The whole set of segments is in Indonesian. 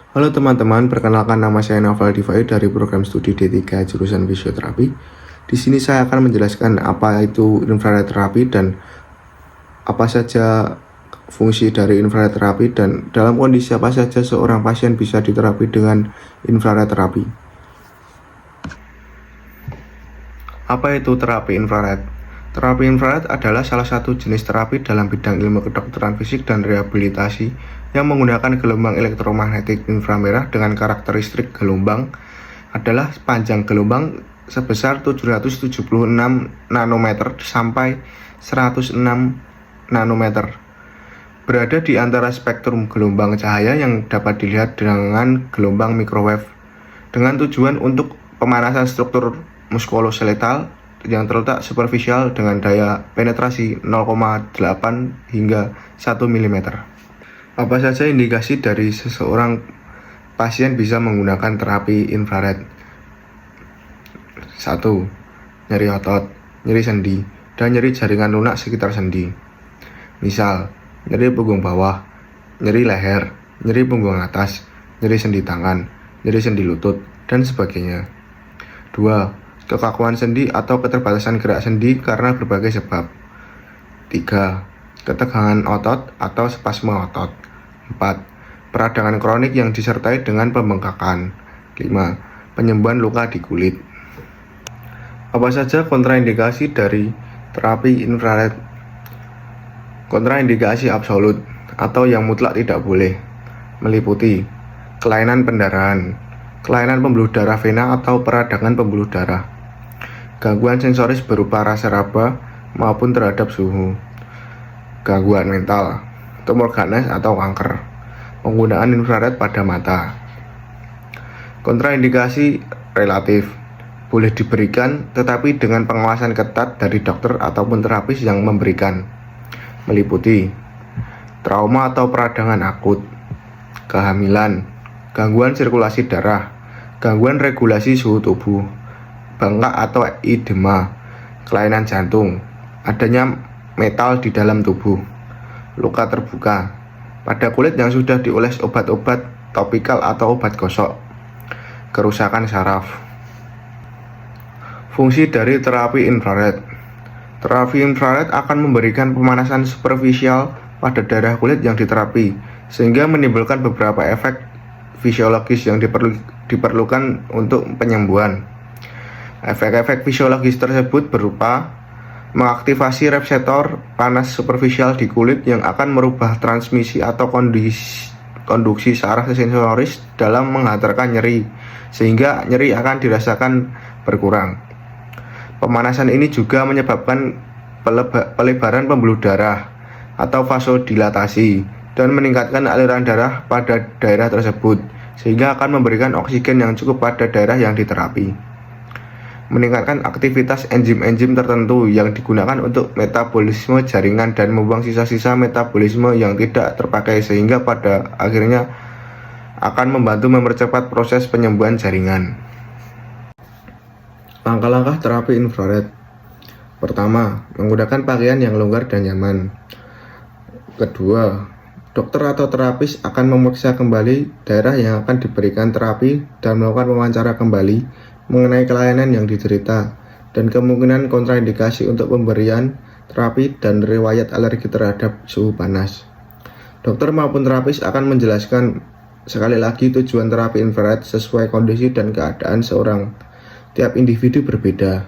Halo teman-teman, perkenalkan nama saya Naufal Divai dari program studi D3 jurusan fisioterapi. Di sini saya akan menjelaskan apa itu infrared terapi dan apa saja fungsi dari infrared terapi dan dalam kondisi apa saja seorang pasien bisa diterapi dengan infrared terapi. Apa itu terapi infrared? Terapi infrared adalah salah satu jenis terapi dalam bidang ilmu kedokteran fisik dan rehabilitasi yang menggunakan gelombang elektromagnetik inframerah dengan karakteristik gelombang adalah panjang gelombang sebesar 776 nanometer sampai 106 nanometer. Berada di antara spektrum gelombang cahaya yang dapat dilihat dengan gelombang microwave dengan tujuan untuk pemanasan struktur muskuloskeletal yang terletak superficial dengan daya penetrasi 0,8 hingga 1 mm. Apa saja indikasi dari seseorang pasien bisa menggunakan terapi infrared? 1. Nyeri otot, nyeri sendi, dan nyeri jaringan lunak sekitar sendi. Misal, nyeri punggung bawah, nyeri leher, nyeri punggung atas, nyeri sendi tangan, nyeri sendi lutut, dan sebagainya. 2. Kekakuan sendi atau keterbatasan gerak sendi karena berbagai sebab. 3. Ketegangan otot atau spasme otot. 4. Peradangan kronik yang disertai dengan pembengkakan. 5. Penyembuhan luka di kulit. Apa saja kontraindikasi dari terapi infrared? Kontraindikasi absolut atau yang mutlak tidak boleh meliputi kelainan pendarahan, kelainan pembuluh darah vena atau peradangan pembuluh darah, gangguan sensoris berupa rasa raba maupun terhadap suhu, gangguan mental, tumor ganas atau kanker, penggunaan infrared pada mata. Kontraindikasi relatif boleh diberikan tetapi dengan pengawasan ketat dari dokter ataupun terapis yang memberikan, meliputi trauma atau peradangan akut, kehamilan, gangguan sirkulasi darah, gangguan regulasi suhu tubuh, bengkak atau edema, kelainan jantung, adanya metal di dalam tubuh, luka terbuka pada kulit yang sudah dioles obat-obat topikal atau obat gosok, kerusakan saraf. Fungsi dari terapi infrared. Terapi infrared akan memberikan pemanasan superficial pada daerah kulit yang diterapi, sehingga menimbulkan beberapa efek fisiologis yang diperlukan untuk penyembuhan. Efek-efek fisiologis tersebut berupa mengaktifasi reseptor panas superficial di kulit yang akan merubah transmisi atau konduksi saraf sensoris dalam menghantarkan nyeri, sehingga nyeri akan dirasakan berkurang. Pemanasan ini juga menyebabkan pelebaran pembuluh darah atau vasodilatasi dan meningkatkan aliran darah pada daerah tersebut, sehingga akan memberikan oksigen yang cukup pada daerah yang diterapi. Meningkatkan aktivitas enzim-enzim tertentu yang digunakan untuk metabolisme jaringan dan membuang sisa-sisa metabolisme yang tidak terpakai, sehingga pada akhirnya akan membantu mempercepat proses penyembuhan jaringan. Langkah-langkah terapi infrared. Pertama, menggunakan pakaian yang longgar dan nyaman. Kedua, dokter atau terapis akan memeriksa kembali daerah yang akan diberikan terapi dan melakukan wawancara kembali mengenai kelainan yang diderita dan kemungkinan kontraindikasi untuk pemberian terapi dan riwayat alergi terhadap suhu panas. Dokter maupun terapis akan menjelaskan sekali lagi tujuan terapi infrared sesuai kondisi dan keadaan seorang. Tiap individu berbeda.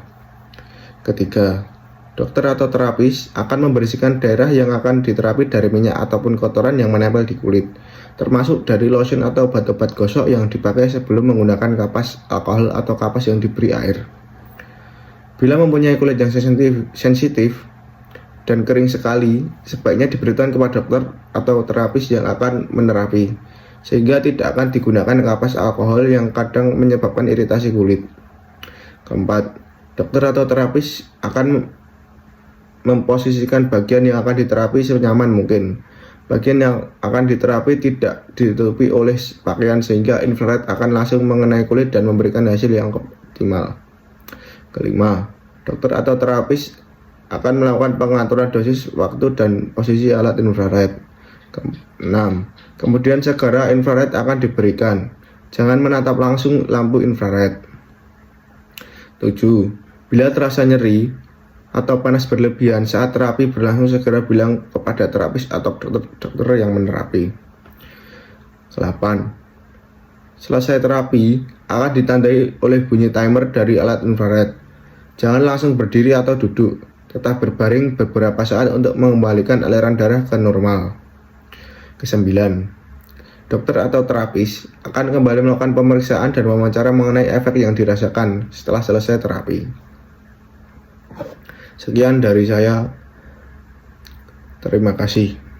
Ketiga, dokter atau terapis akan membersihkan daerah yang akan diterapi dari minyak ataupun kotoran yang menempel di kulit, termasuk dari lotion atau obat-obat gosok yang dipakai sebelum menggunakan kapas alkohol atau kapas yang diberi air. Bila mempunyai kulit yang sensitif dan kering sekali, sebaiknya diberitahu kepada dokter atau terapis yang akan menerapi, sehingga tidak akan digunakan kapas alkohol yang kadang menyebabkan iritasi kulit. Keempat, dokter atau terapis akan memposisikan bagian yang akan diterapi senyaman mungkin. Bagian yang akan diterapi tidak ditutupi oleh pakaian sehingga infrared akan langsung mengenai kulit dan memberikan hasil yang optimal. Kelima, dokter atau terapis akan melakukan pengaturan dosis, waktu, dan posisi alat infrared. 6. Kemudian segera infrared akan diberikan. Jangan menatap langsung lampu infrared. 7. Bila terasa nyeri atau panas berlebihan saat terapi berlangsung, segera bilang kepada terapis atau dokter yang menerapi. 8. Selesai terapi akan ditandai oleh bunyi timer dari alat infrared. Jangan langsung berdiri atau duduk, tetap berbaring beberapa saat untuk mengembalikan aliran darah ke normal. 9. Dokter atau terapis akan kembali melakukan pemeriksaan dan wawancara mengenai efek yang dirasakan setelah selesai terapi. Sekian dari saya. Terima kasih.